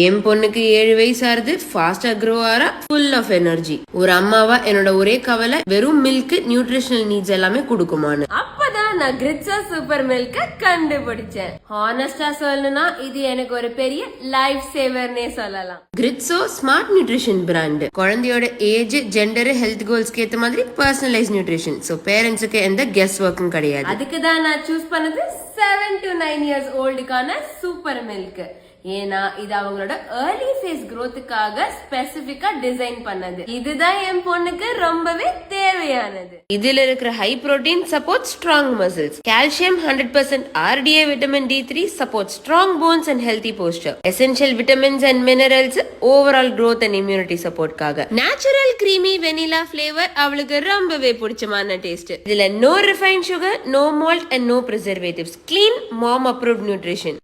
என் பொண்ணுக்கு 7 வயசு ஆறுது, ஃபாஸ்டா க்ரோ ஆறா, ஃபுல் ஆஃப் எனர்ஜி. ஒரு அம்மாவா என்னோட ஒரே கவலை வெறும் மில்க் நியூட்ரிஷனல் நீட்ஸ் எல்லாமே கொடுக்குமான்னு. அப்பதான் நான் கிரிட்ஸோ சூப்பர் மில்க கண்டுபிடிச்சேன். ஹானஸ்டா சொல்லணும்னா இது எனக்கு ஒரு பெரிய லைஃப் சேவர்னே சொல்லலாம். கிரிட்ஸோ ஸ்மார்ட் நியூட்ரிஷன் பிராண்ட். குழந்தையோட ஏஜ், ஜெண்டர், ஹெல்த் கோல்ஸ்க்கு ஏத்த மாதிரி பர்சனலைஸ் நியூட்ரிஷன். சோ பேரண்ட்ஸுக்கு எந்த கெஸ் ஒர்க்கும் கிடையாது. அதுக்கு தான் நான் சூஸ் பண்ணது 7 to 9 years ஓல்டுக்கான சூப்பர் மில்க். ஏன்னா இது அவங்களோட ஏர்லி ஃபேஸ் growthக்காக ஸ்பெசிபிக்கா டிசைன் பண்ணது. இதுதான் என் பொண்ணுக்கு ரொம்பவே தேவையானது. இதுல இருக்கிற high protein support strong muscles, calcium 100%, RDA, vitamin D3 support strong bones and healthy posture, essential vitamins and minerals overall growth and immunity சப்போர்ட்காக. நேச்சுரல் கிரீமி வெனிலா ஃபிளேவர் அவளுக்கு ரொம்பவே பிடிச்சமான டேஸ்ட். இதுல no refined sugar, no malt and no preservatives. Clean mom approved nutrition.